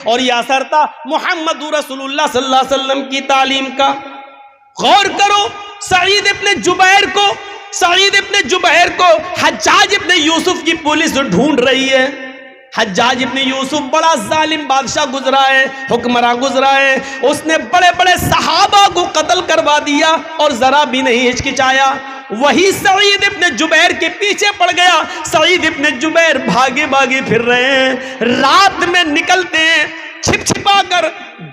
اور یہ اثر تھا محمد رسول اللہ صلی اللہ علیہ وسلم کی تعلیم کا۔ غور کرو، سعید ابن جبیر کو حجاج ابن یوسف کی پولیس ڈھونڈ رہی ہے۔ حجاج ابن یوسف بڑا ظالم بادشاہ گزرا ہے، حکمراں گزرا ہے، اس نے بڑے بڑے صحابہ کو قتل کروا دیا اور ذرا بھی نہیں ہچکچایا۔ وہی سعید ابن جبیر کے پیچھے پڑ گیا۔ سعید ابن جبیر بھاگے پھر رہے ہیں، رات میں نکلتے ہیں، چھپ چھپا کر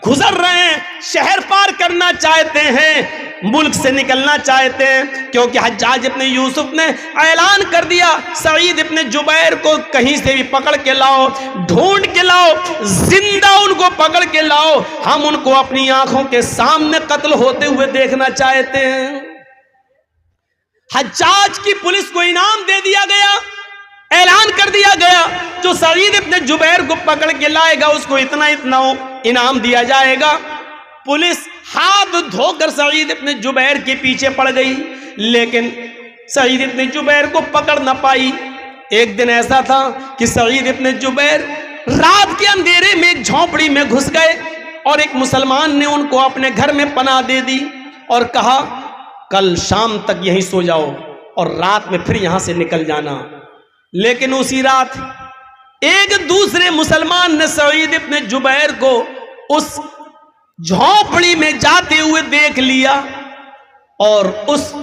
گزر رہے ہیں، شہر پار کرنا چاہتے ہیں، ملک سے نکلنا چاہتے ہیں، کیونکہ حجاج ابن یوسف نے اعلان کر دیا سعید ابن جبیر کو کہیں سے بھی پکڑ کے لاؤ، ڈھونڈ کے لاؤ، زندہ ان کو پکڑ کے لاؤ، ہم ان کو اپنی آنکھوں کے سامنے قتل ہوتے ہوئے دیکھنا چاہتے ہیں۔ حجاج کی پولیس کو انعام دے دیا گیا، اعلان کر دیا گیا جو سعید ابن جبیر کو پکڑ کے لائے گا اس کو اتنا انعام دیا جائے گا۔ پولیس ہاتھ دھو کر سعید ابن جبیر کے پیچھے پڑ گئی، لیکن سعید ابن جبیر کو پکڑ نہ پائی۔ ایک دن ایسا تھا کہ سعید ابن جبیر رات کے اندھیرے میں ایک جھونپڑی میں گھس گئے اور ایک مسلمان نے ان کو اپنے گھر میں پناہ دے دی اور کہا کل شام تک یہیں سو جاؤ اور رات میں پھر یہاں سے نکل جانا۔ لیکن اسی رات ایک دوسرے مسلمان نے سعید ابن جبیر کو اس جھونپڑی میں جاتے ہوئے دیکھ لیا اور اس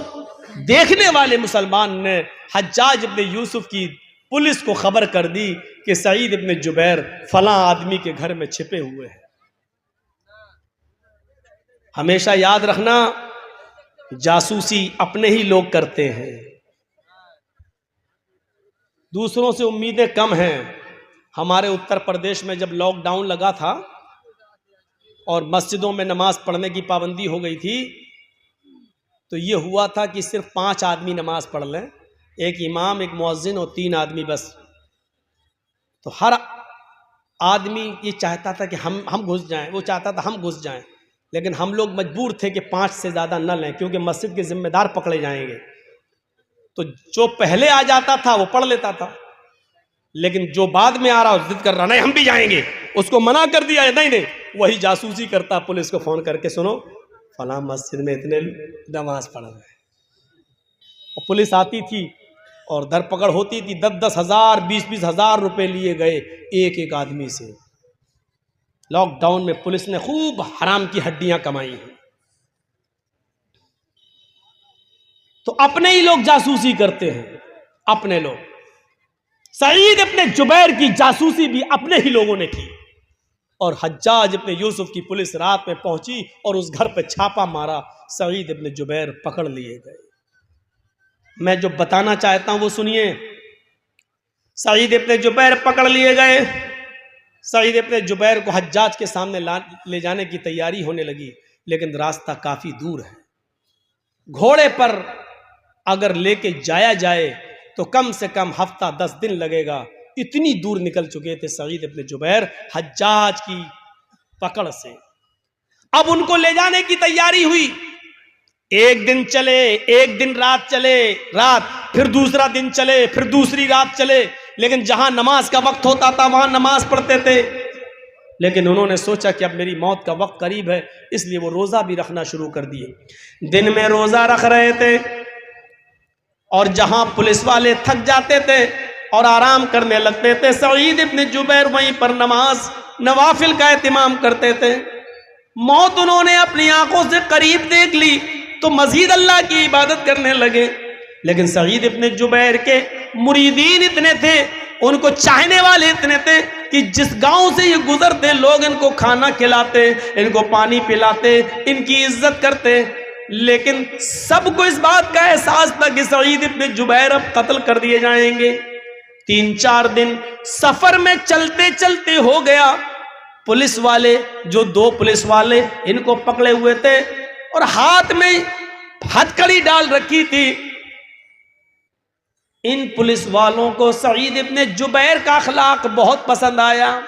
دیکھنے والے مسلمان نے حجاج ابن یوسف کی پولیس کو خبر کر دی کہ سعید ابن جبیر فلاں آدمی کے گھر میں چھپے ہوئے ہیں۔ ہمیشہ یاد رکھنا، جاسوسی اپنے ہی لوگ کرتے ہیں، دوسروں سے امیدیں کم ہیں۔ ہمارے اتر پردیش میں جب لاک ڈاؤن لگا تھا اور مسجدوں میں نماز پڑھنے کی پابندی ہو گئی تھی تو یہ ہوا تھا کہ صرف 5 آدمی نماز پڑھ لیں، ایک امام، ایک مؤذن اور 3 آدمی بس۔ تو ہر آدمی یہ چاہتا تھا کہ ہم گھس جائیں، وہ چاہتا تھا ہم گھس جائیں، لیکن ہم لوگ مجبور تھے کہ 5 سے زیادہ نہ لیں کیونکہ مسجد کے ذمہ دار پکڑے جائیں گے۔ تو جو پہلے آ جاتا تھا وہ پڑھ لیتا تھا، لیکن جو بعد میں آ رہا ضد کر رہا نہیں ہم بھی جائیں گے، اس کو منع کر دیا نہیں، وہی جاسوسی کرتا، پولیس کو فون کر کے سنو فلاں مسجد میں اتنے نماز پڑھ رہے ہیں، اور پولیس آتی تھی اور در پکڑ ہوتی تھی، 10 ہزار 20 ہزار روپے لیے گئے ایک آدمی سے۔ لاک ڈاؤن میں پولیس نے خوب حرام کی ہڈیاں کمائی ہیں۔ تو اپنے ہی لوگ جاسوسی کرتے ہیں، اپنے لوگ۔ سعید ابن جبیر کی جاسوسی بھی اپنے ہی لوگوں نے کی، اور حجاج ابن یوسف کی پولیس رات میں پہنچی اور اس گھر پہ چھاپا مارا، سعید ابن جبیر پکڑ لیے گئے۔ میں جو بتانا چاہتا ہوں وہ سنیے۔ سعید ابن جبیر پکڑ لیے گئے۔ سعید ابن جبیر کو حجاج کے سامنے لے جانے کی تیاری ہونے لگی، لیکن راستہ کافی دور ہے۔ گھوڑے پر اگر لے کے جایا جائے تو کم سے کم ہفتہ 10 دن لگے گا، اتنی دور نکل چکے تھے سعید ابن جبیر حجاج کی پکڑ سے۔ اب ان کو لے جانے کی تیاری ہوئی، ایک دن چلے، ایک دن رات چلے، پھر دوسرا دن چلے، پھر دوسری رات چلے، لیکن جہاں نماز کا وقت ہوتا تھا وہاں نماز پڑھتے تھے۔ لیکن انہوں نے سوچا کہ اب میری موت کا وقت قریب ہے، اس لیے وہ روزہ بھی رکھنا شروع کر دیے۔ دن میں روزہ رکھ رہے تھے اور جہاں پولیس والے تھک جاتے تھے اور آرام کرنے لگتے تھے، سعید ابن جبیر وہیں پر نوافل کا اہتمام کرتے تھے۔ موت انہوں نے اپنی آنکھوں سے قریب دیکھ لی تو مزید اللہ کی عبادت کرنے لگے، لیکن سعید ابن جبیر کے مریدین اتنے تھے، ان کو چاہنے والے اتنے تھے کہ جس گاؤں سے یہ گزرتے لوگ ان کو کھانا کھلاتے، ان کو پانی پلاتے، ان کی عزت کرتے۔ لیکن سب کو اس بات کا احساس تھا کہ سعید ابن جبیر اب قتل کر دیے جائیں گے۔ 3-4 دن سفر میں چلتے چلتے ہو گیا۔ پولیس والے، جو 2 پولیس والے ان کو پکڑے ہوئے تھے اور ہاتھ میں ہتھکڑی ڈال رکھی تھی، ان پولیس والوں کو سعید ابن جبیر کا اخلاق بہت پسند آیا۔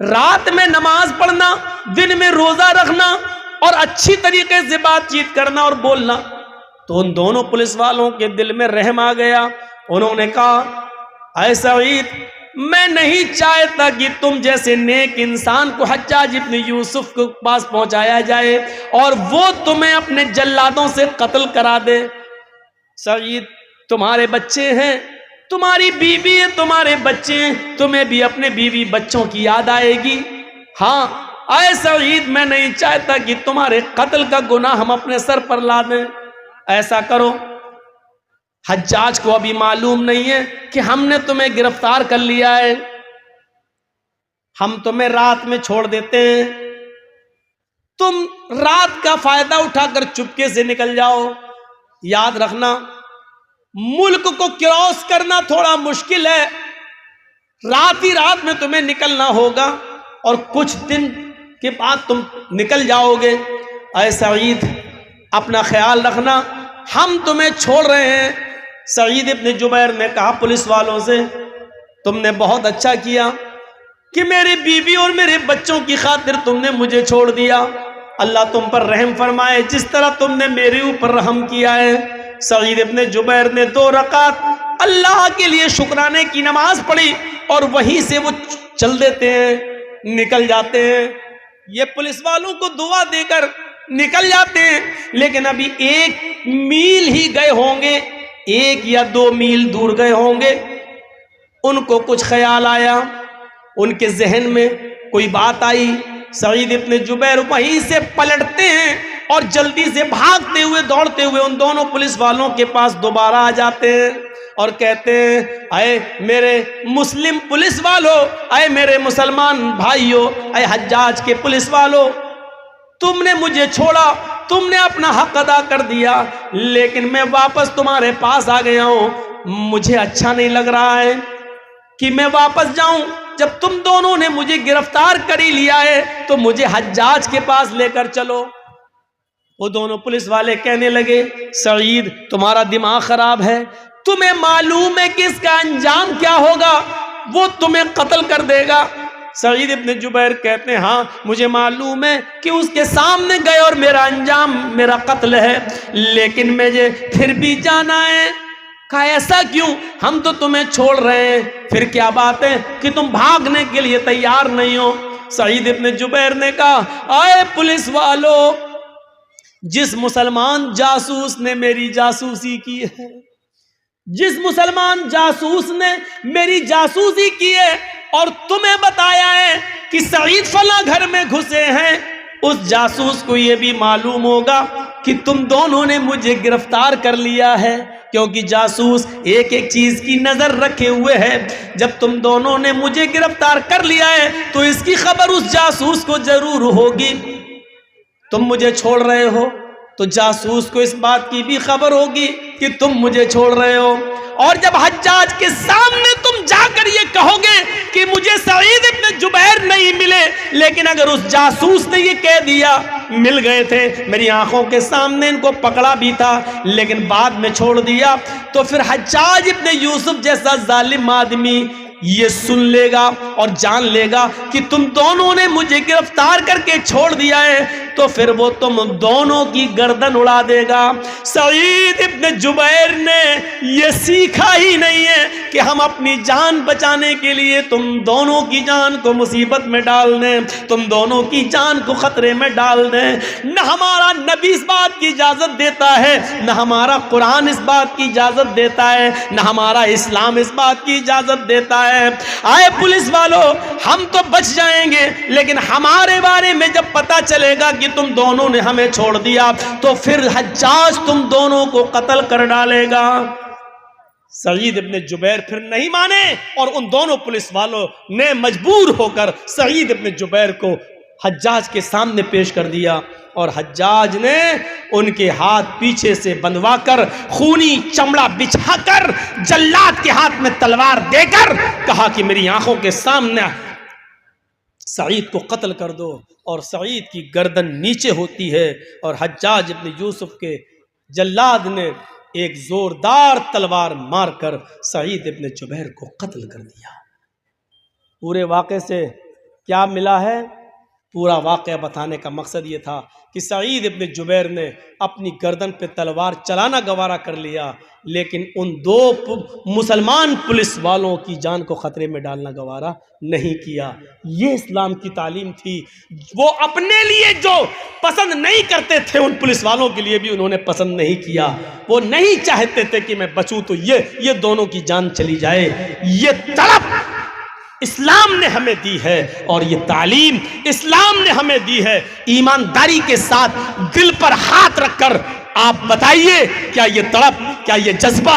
رات میں نماز پڑھنا، دن میں روزہ رکھنا اور اچھی طریقے سے بات چیت کرنا اور بولنا، تو ان دونوں پولیس والوں کے دل میں رحم آ گیا۔ انہوں نے کہا اے سعید، میں نہیں چاہتا کہ تم جیسے نیک انسان کو حجاج ابن یوسف کے پاس پہنچایا جائے اور وہ تمہیں اپنے جلادوں سے قتل کرا دے۔ سعید تمہارے بچے ہیں، تمہاری بیوی ہے، تمہارے بچے ہیں، تمہیں بھی اپنے بیوی بچوں کی یاد آئے گی۔ ہاں اے سعید، میں نہیں چاہتا کہ تمہارے قتل کا گناہ ہم اپنے سر پر لا دیں۔ ایسا کرو، حجاج کو ابھی معلوم نہیں ہے کہ ہم نے تمہیں گرفتار کر لیا ہے، ہم تمہیں رات میں چھوڑ دیتے ہیں، تم رات کا فائدہ اٹھا کر چپکے سے نکل جاؤ۔ یاد رکھنا، ملک کو کراس کرنا تھوڑا مشکل ہے، رات ہی رات میں تمہیں نکلنا ہوگا اور کچھ دن کے بعد تم نکل جاؤ گے۔ اے سعید اپنا خیال رکھنا، ہم تمہیں چھوڑ رہے ہیں۔ سعید ابن جبیر نے کہا پولیس والوں سے، تم نے بہت اچھا کیا کہ میری بیوی اور میرے بچوں کی خاطر تم نے مجھے چھوڑ دیا، اللہ تم پر رحم فرمائے جس طرح تم نے میرے اوپر رحم کیا ہے۔ سعید ابن جبیر نے 2 رکعت اللہ کے لیے شکرانے کی نماز پڑھی اور وہیں سے وہ چل دیتے ہیں، نکل جاتے ہیں۔ یہ پولیس والوں کو دعا دے کر نکل جاتے ہیں، لیکن ابھی 1 میل ہی گئے ہوں گے، 1 یا 2 میل دور گئے ہوں گے، ان کو کچھ خیال آیا، ان کے ذہن میں کوئی بات آئی۔ سعید ابن جبیر وہیں سے پلٹتے ہیں اور جلدی سے بھاگتے ہوئے دوڑتے ہوئے ان دونوں پولیس والوں کے پاس دوبارہ آ جاتے ہیں اور کہتے ہیں، اے میرے مسلم پولیس والو، اے میرے مسلمان بھائیو، اے حجاج کے پولیس والو، تم نے مجھے چھوڑا، تم نے اپنا حق ادا کر دیا، لیکن میں واپس تمہارے پاس آ گیا ہوں، مجھے اچھا نہیں لگ رہا ہے کہ میں واپس جاؤں۔ جب تم دونوں نے مجھے گرفتار کر ہی لیا ہے تو مجھے حجاج کے پاس لے کر چلو۔ وہ دونوں پولیس والے کہنے لگے، سعید تمہارا دماغ خراب ہے، تمہیں معلوم ہے کہ اس کا انجام کیا ہوگا، وہ تمہیں قتل کر دے گا۔ سعید ابن جبیر کہتے ہیں، ہاں مجھے معلوم ہے کہ اس کے سامنے گئے اور میرا انجام میرا قتل ہے، لیکن مجھے پھر بھی جانا ہے۔ کہا ایسا کیوں؟ ہم تو تمہیں چھوڑ رہے ہیں، پھر کیا بات ہے کہ تم بھاگنے کے لیے تیار نہیں ہو؟ سعید ابن جبیر نے کہا، اے پولیس والو، جس مسلمان جاسوس نے میری جاسوسی کی ہے، جس مسلمان جاسوس نے میری جاسوسی کی ہے اور تمہیں بتایا ہے کہ سعید فلاں گھر میں گھسے ہیں، اس جاسوس کو یہ بھی معلوم ہوگا کہ تم دونوں نے مجھے گرفتار کر لیا ہے، کیونکہ جاسوس ایک ایک چیز کی نظر رکھے ہوئے ہے۔ جب تم دونوں نے مجھے گرفتار کر لیا ہے تو اس کی خبر اس جاسوس کو ضرور ہوگی۔ تم مجھے چھوڑ رہے ہو تو جاسوس کو اس بات کی بھی خبر ہوگی کہ تم مجھے چھوڑ رہے ہو، اور جب حجاج کے سامنے تم جا کر یہ کہو گے کہ مجھے سعید ابن جبیر نہیں ملے، لیکن اگر اس جاسوس نے یہ کہہ دیا مل گئے تھے، میری آنکھوں کے سامنے ان کو پکڑا بھی تھا لیکن بعد میں چھوڑ دیا، تو پھر حجاج ابن یوسف جیسا ظالم آدمی یہ سن لے گا اور جان لے گا کہ تم دونوں نے مجھے گرفتار کر کے چھوڑ دیا ہے، تو پھر وہ تم دونوں کی گردن اڑا دے گا۔ سعید ابن جبیر نے یہ سیکھا ہی نہیں ہے کہ ہم اپنی جان بچانے کے لیے تم دونوں کی جان کو مصیبت میں ڈال دیں، تم دونوں کی جان کو خطرے میں ڈال دیں۔ نہ ہمارا نبی اس بات کی اجازت دیتا ہے، نہ ہمارا قرآن اس بات کی اجازت دیتا ہے، نہ ہمارا اسلام اس بات کی اجازت دیتا ہے۔ آئے پولیس والو، ہم تو بچ جائیں گے، لیکن ہمارے بارے میں جب پتا چلے گا کہ تم دونوں نے ہمیں چھوڑ دیا تو پھر حجاج تم دونوں کو قتل کر ڈالے گا۔ سعید ابن جبیر پھر نہیں مانے اور ان دونوں پولیس والوں نے مجبور ہو کر سعید ابن جبیر کو حجاج کے سامنے پیش کر دیا، اور حجاج نے ان کے ہاتھ پیچھے سے بندھوا کر خونی چمڑا بچھا کر جلاد کے ہاتھ میں تلوار دے کر کہا کہ میری آنکھوں کے سامنے سعید کو قتل کر دو، اور سعید کی گردن نیچے ہوتی ہے اور حجاج ابن یوسف کے جلاد نے ایک زوردار تلوار مار کر سعید ابن جبیر کو قتل کر دیا۔ پورے واقعے سے کیا ملا ہے پورا واقعہ بتانے کا مقصد یہ تھا کہ سعید ابن جبیر نے اپنی گردن پہ تلوار چلانا گوارا کر لیا، لیکن ان دو مسلمان پولیس والوں کی جان کو خطرے میں ڈالنا گوارا نہیں کیا۔ یہ اسلام کی تعلیم تھی۔ وہ اپنے لیے جو پسند نہیں کرتے تھے ان پولیس والوں کے لیے بھی انہوں نے پسند نہیں کیا۔ وہ نہیں چاہتے تھے کہ میں بچوں تو یہ دونوں کی جان چلی جائے۔ یہ طلب اسلام نے ہمیں دی ہے، اور یہ تعلیم اسلام نے ہمیں دی ہے۔ ایمانداری کے ساتھ دل پر ہاتھ رکھ کر آپ بتائیے، کیا یہ طلب، کیا یہ جذبہ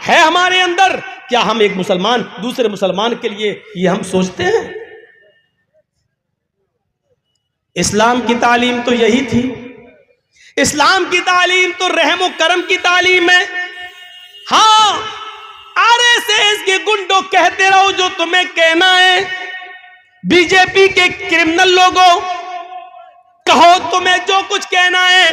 ہے ہمارے اندر؟ کیا ہم ایک مسلمان دوسرے مسلمان کے لیے یہ ہم سوچتے ہیں؟ اسلام کی تعلیم تو یہی تھی۔ اسلام کی تعلیم تو رحم و کرم کی تعلیم ہے۔ ہاں، RSS کے گنڈوں کہتے رہو جو تمہیں کہنا ہے، بی جے پی کے کرمنل لوگوں کہو تمہیں جو کچھ کہنا ہے،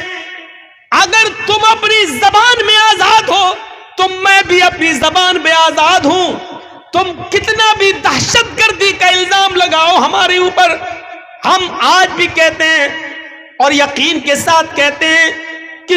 اگر تم اپنی زبان میں آزاد ہو تو میں بھی اپنی زبان میں آزاد ہوں۔ تم کتنا بھی دہشت گردی کا الزام لگاؤ ہمارے اوپر، ہم آج بھی کہتے ہیں اور یقین کے ساتھ کہتے ہیں کہ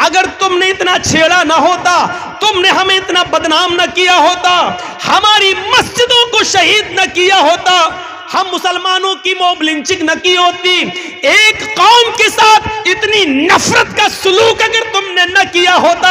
اگر تم نے اتنا چھیڑا نہ ہوتا، تم نے ہمیں اتنا بدنام نہ کیا ہوتا، ہماری مسجدوں کو شہید نہ کیا ہوتا، ہم مسلمانوں کی موب لنچنگ نہ کی ہوتی، ایک قوم کے ساتھ اتنی نفرت کا سلوک اگر تم نے نہ کیا ہوتا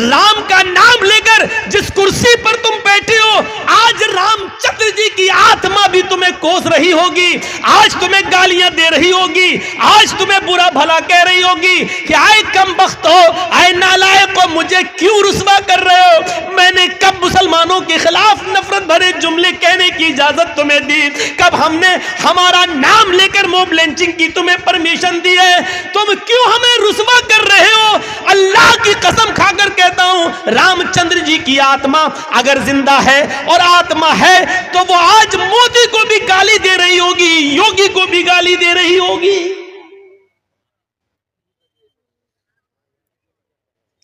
رام کا نام لے کر جس کرسی پر تم بیٹھے ہو، آج رام چندر جی کی آتما بھی تمہیں کوس رہی ہوگی، آج تمہیں گالیاں دے رہی ہوگی، آج تمہیں برا بھلا کہہ رہی ہوگی کہ آئے کم بخت ہو، آئے نالائق ہو، مجھے کیوں رسوا کر رہے ہو؟ میں نے کب مسلمانوں کے خلاف نفرت بھرے جملے کہنے کی اجازت تمہیں دی؟ کب ہم نے ہمارا نام لے کر موب لنچنگ کی تمہیں پرمیشن دی ہے؟ تم کیوں ہمیں رسوا کر رہے ہو؟ اللہ کی قسم کھا کر کہتا ہوں، رام چندر جی کی آتما اگر زندہ ہے اور آتما ہے تو وہ آج مودی کو بھی گالی دے رہی ہوگی، یوگی کو بھی گالی دے رہی ہوگی۔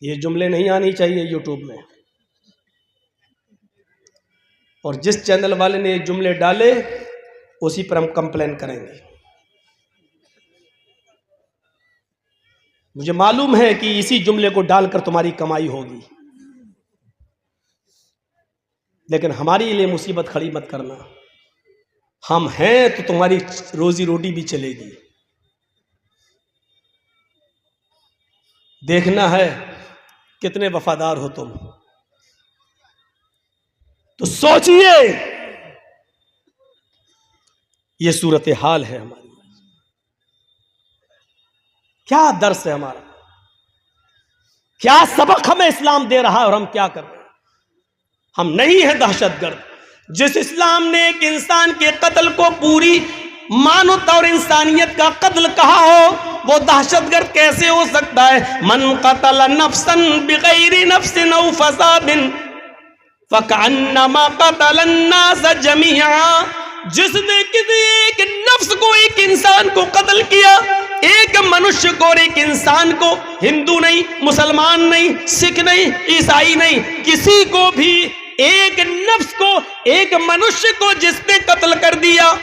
یہ جملے نہیں آنی چاہیے یوٹیوب میں، اور جس چینل والے نے یہ جملے ڈالے اسی پر ہم کمپلین کریں گے۔ مجھے معلوم ہے کہ اسی جملے کو ڈال کر تمہاری کمائی ہوگی، لیکن ہماری لیے مصیبت کھڑی مت کرنا۔ ہم ہیں تو تمہاری روزی روٹی بھی چلے گی۔ دیکھنا ہے کتنے وفادار ہو تم، تو سوچئے یہ صورتحال ہے ہماری، کیا درس ہے ہمارا، کیا سبق ہمیں اسلام دے رہا ہے اور ہم کیا کر رہے ہیں؟ ہم نہیں ہیں دہشت گرد۔ جس اسلام نے ایک انسان کے قتل کو پوری مانوتا اور انسانیت کا قتل کہا ہو، وہ دہشت گرد کیسے ہو سکتا ہے؟ من قتل نفسا بغیر نفس او فساد فَكَأَنَّمَا قَتَلَ النَّاسَ جَمِيعًا، جس نے کسی ایک نفس کو، ایک انسان کو قتل کیا، ایک منشیہ کو اور ایک انسان کو، ہندو نہیں، مسلمان نہیں، سکھ نہیں، عیسائی نہیں، کسی کو بھی ایک نفس کو، ایک منشیہ کو جس نے قتل کر دیا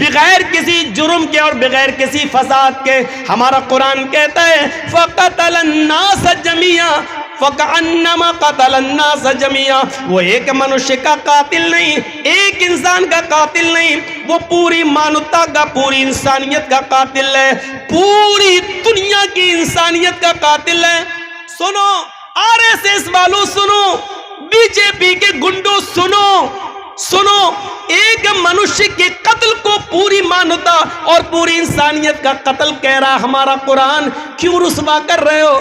بغیر کسی جرم کے اور بغیر کسی فساد کے، ہمارا قرآن کہتا ہے فَقَتَلَ النَّاسَ جَمِيعًا فَكَأَنَّمَا قَتَلَ النَّاسَ جَمِيعًا، وہ ایک منشیہ کا قاتل نہیں، ایک انسان کا قاتل نہیں، وہ پوری مانوتا کا، پوری انسانیت کا قاتل ہے، پوری دنیا کی انسانیت کا قاتل ہے۔ سنو RSS والوں، سنو بی جے پی کے گنڈوں، سنو سنو، ایک منشیہ کے قتل کو پوری مانوتا اور پوری انسانیت کا قتل کہہ رہا ہمارا قرآن، کیوں رسوا کر رہے ہو؟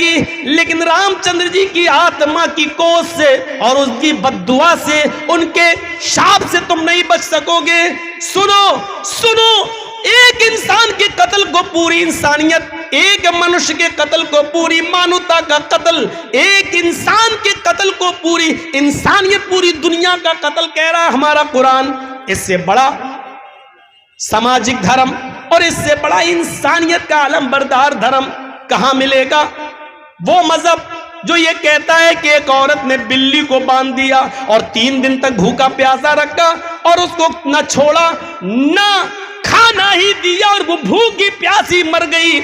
گی، لیکن رام چندر جی کی آتما کی کوس سے اور اس کی بد دعا سے، ان کے شاپ سے تم نہیں بچ سکو گے۔ سنو سنو، ایک انسان کے قتل کو پوری انسانیت، ایک منشیہ کے قتل کو پوری مانوتا کا قتل، ایک انسان کے قتل کو پوری انسانیت، پوری دنیا کا قتل کہہ رہا ہمارا قرآن۔ اس سے بڑا سماجک دھرم اور اس سے بڑا انسانیت کا علم بردار دھرم کہاں ملے گا؟ وہ مذہب جو یہ کہتا ہے کہ ایک عورت نے بلی کو باندھ دیا اور 3 دن تک بھوکا پیاسا رکھا اور اس کو نہ چھوڑا نہ کھانا ہی دیا اور وہ بھوکی پیاسی مر گئی،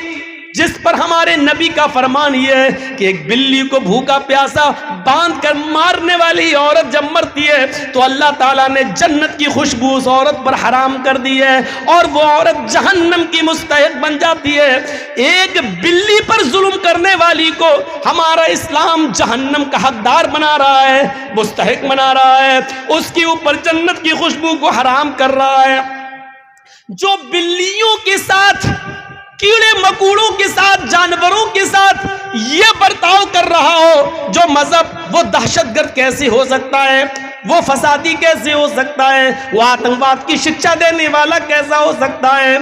جس پر ہمارے نبی کا فرمان یہ ہے کہ ایک بلی کو بھوکا پیاسا باندھ کر مارنے والی عورت جب مرتی ہے تو اللہ تعالیٰ نے جنت کی خوشبو اس عورت پر حرام کر دی ہے اور وہ عورت جہنم کی مستحق بن جاتی ہے۔ ایک بلی پر ظلم کرنے والی کو ہمارا اسلام جہنم کا حقدار بنا رہا ہے، مستحق بنا رہا ہے، اس کے اوپر جنت کی خوشبو کو حرام کر رہا ہے۔ جو بلیوں کے ساتھ، کیڑے مکوڑوں کے ساتھ، جانوروں کے ساتھ یہ برتاؤ کر رہا ہو، جو مذہب وہ دہشت گرد کیسے ہو سکتا ہے، وہ فسادی کیسے ہو سکتا ہے، وہ آتنکواد کی شکشا دینے والا کیسا ہو سکتا ہے،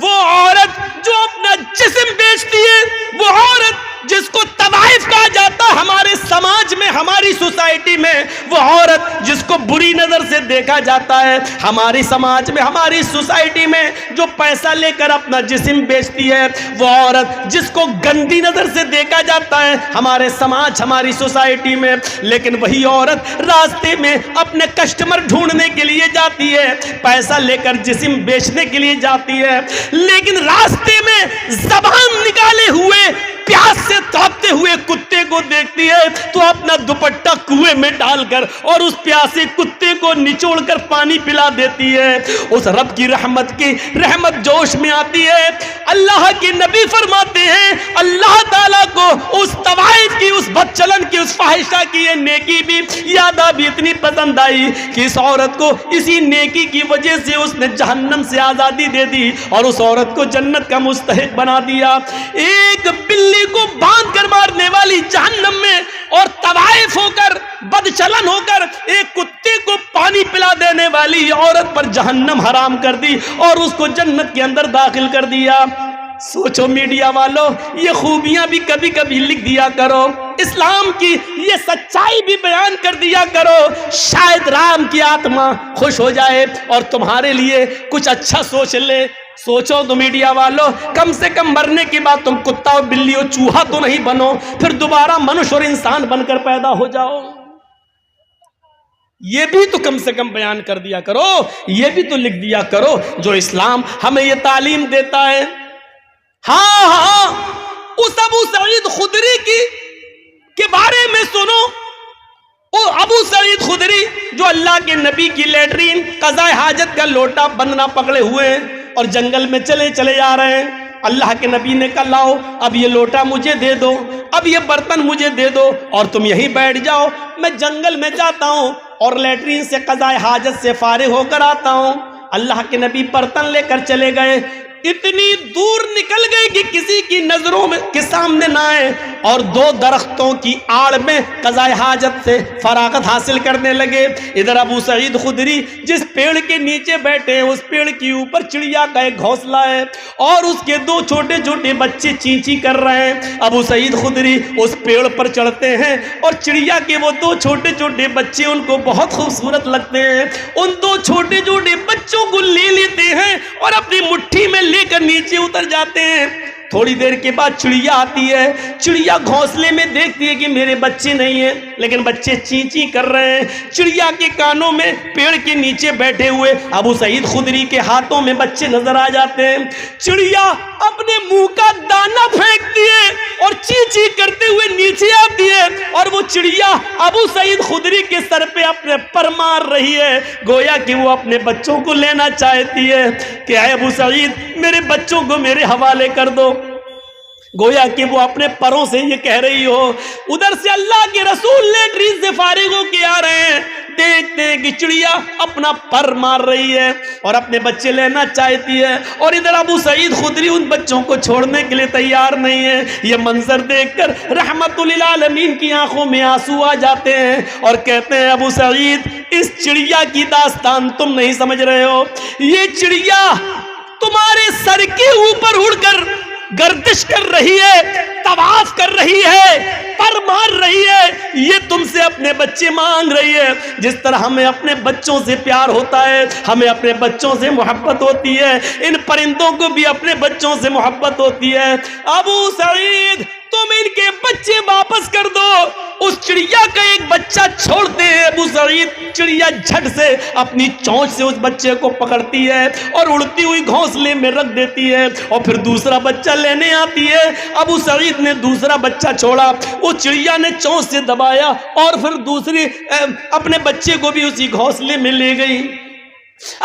وہ عورت جو اپنا جسم بیچتی ہے، وہ عورت جس کو طوائف کہا جاتا ہے ہمارے سماج میں، ہماری سوسائٹی میں، وہ عورت جس کو بری نظر سے دیکھا جاتا ہے ہماری سماج میں، ہماری سوسائٹی میں، جو پیسہ لے کر اپنا جسم بیچتی ہے، وہ عورت جس کو گندی نظر سے دیکھا جاتا ہے ہمارے سماج، ہماری سوسائٹی میں، لیکن وہی عورت راستے میں اپنے کسٹمر ڈھونڈنے کے لیے جاتی ہے، پیسہ لے کر جسم بیچنے کے لیے جاتی ہے، لیکن راستے میں زبان نکالے ہوئے پیاس سے تڑپتے ہوئے کتے کو دیکھتی ہے تو اپنا دوپٹہ کنویں میں ڈال کر اور اس پیاسے کتے کو نچوڑ کر پانی پلا دیتی ہے۔ اس رب کی رحمت جوش میں آتی ہے۔ اللہ کے نبی فرماتے ہیں اللہ تعالیٰ کو اس طوائف کی، اس بد چلن کی، اس فاحشہ کی یہ نیکی بھی، یادہ بھی اتنی پسند آئی کہ اس عورت کو اسی نیکی کی وجہ سے اس نے جہنم سے آزادی دے دی اور اس عورت کو جنت کا مستحق بنا دیا۔ ایک بلی کو باندھ کر مارنے والی جہنم میں، اور طوائف ہو کر، بد چلن ہو کر ایک کتے کو پانی پلا دینے والی عورت پر جہنم حرام کر دی اور اس کو جنت کے اندر داخل کر دیا۔ سوچو میڈیا والوں، یہ خوبیاں بھی کبھی کبھی لکھ دیا کرو، اسلام کی یہ سچائی بھی بیان کر دیا کرو، شاید رام کی آتما خوش ہو جائے اور تمہارے لیے کچھ اچھا سوچ لے۔ سوچو تو میڈیا والوں، کم سے کم مرنے کے بعد تم کتا اور بلی اور چوہا تو نہیں بنو، پھر دوبارہ منشیہ اور انسان بن کر پیدا ہو جاؤ۔ یہ بھی تو کم سے کم بیان کر دیا کرو، یہ بھی تو لکھ دیا کرو جو اسلام ہمیں یہ تعلیم دیتا ہے۔ ہاں اس ابو سعید خدری کے بارے میں سنو۔ وہ ابو سعید خدری جو اللہ کے نبی کی لیٹرین قضاء حاجت کا لوٹا بندنا پکڑے ہوئے ہیں اور جنگل میں چلے جا رہے ہیں، اللہ کے نبی نے کہا لاؤ اب یہ لوٹا مجھے دے دو، اب یہ برتن مجھے دے دو اور تم یہیں بیٹھ جاؤ، میں جنگل میں جاتا ہوں اور لیٹرین سے قضاء حاجت سے فارغ ہو کر آتا ہوں۔ اللہ کے نبی برتن لے کر چلے گئے، اتنی دور نکل گئی کہ کسی کی نظروں میں کے سامنے نہ آئے اور 2 درختوں کی آڑ میں قضاء حاجت سے فراغت حاصل کرنے لگے۔ ادھر ابو سعید خدری جس پیڑ کے نیچے بیٹھے ہیں، اس پیڑ کے اوپر چڑیا کا ایک گھونسلہ ہے اور اس کے 2 چھوٹے چھوٹے بچے چینچی کر رہے ہیں۔ ابو سعید خدری اس پیڑ پر چڑھتے ہیں اور چڑیا کے وہ 2 چھوٹے چھوٹے بچے ان کو بہت خوبصورت لگتے ہیں، ان 2 چھوٹے چھوٹے بچوں کو لے لیتے ہیں اور اپنی مٹھی میں لے کر نیچے اتر جاتے ہیں۔ تھوڑی دیر کے بعد چڑیا آتی ہے، چڑیا گھونسلے میں دیکھتی ہے کہ میرے بچے نہیں ہیں لیکن بچے چینچی کر رہے ہیں۔ چڑیا کے کانوں میں پیڑ کے نیچے بیٹھے ہوئے ابو سعید خدری کے ہاتھوں میں بچے نظر آ جاتے ہیں۔ چڑیا اپنے منہ کا دانہ پھینکتی ہے اور چینچی کرتے ہوئے نیچے آتی ہے اور وہ چڑیا ابو سعید خدری کے سر پہ اپنے پر مار رہی ہے، گویا کہ وہ اپنے بچوں کو لینا چاہتی ہے کہ اے ابو سعید میرے بچوں کو میرے حوالے کر دو، گویا کہ وہ اپنے پروں سے یہ کہہ رہی ہو۔ ادھر سے اللہ کے رسول لیٹرین سے فارغ ہو کے آ رہے ہیں، دیکھتے ہیں کہ چڑیا اپنا پر مار رہی ہے اور اپنے بچے لینا چاہتی ہے اور ادھر ابو سعید خدری ان بچوں کو چھوڑنے کے لیے تیار نہیں ہے۔ یہ منظر دیکھ کر رحمت للعالمین کی آنکھوں میں آنسو آ جاتے ہیں اور کہتے ہیں ابو سعید اس چڑیا کی داستان تم نہیں سمجھ رہے ہو، یہ چڑیا تمہارے سر کے اوپر اڑ کر گردش کر رہی ہے، طواف کر رہی ہے، پر مار رہی ہے، یہ تم سے اپنے بچے مانگ رہی ہے۔ جس طرح ہمیں اپنے بچوں سے پیار ہوتا ہے، ہمیں اپنے بچوں سے محبت ہوتی ہے، ان پرندوں کو بھی اپنے بچوں سے محبت ہوتی ہے۔ ابو سعید تم ان کے بچے واپس کر دو۔ اس چڑیا کا ایک بچہ چھوڑتے ہیں ابو سعید، چڑیا جھٹ سے اپنی چونچ سے اس بچے کو پکڑتی ہے اور اڑتی ہوئی گھونسلے میں رکھ دیتی ہے، اور پھر دوسرا بچہ لینے آتی ہے۔ ابو سعید نے دوسرا بچہ چھوڑا، اس چڑیا نے چونچ سے دبایا اور پھر دوسری اپنے بچے کو بھی اسی گھونسلے میں لے گئی۔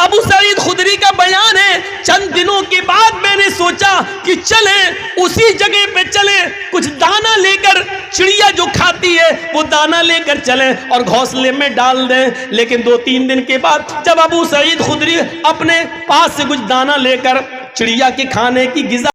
ابو سعید خدری کا بیان ہے، چند دنوں کے بعد میں نے سوچا کہ چلیں اسی جگہ پہ چلیں، کچھ دانا لے کر، چڑیا جو کھاتی ہے وہ دانا لے کر چلیں اور گھونسلے میں ڈال دیں۔ لیکن 2-3 دن کے بعد جب ابو سعید خدری اپنے پاس سے کچھ دانا لے کر چڑیا کے کھانے کی غذا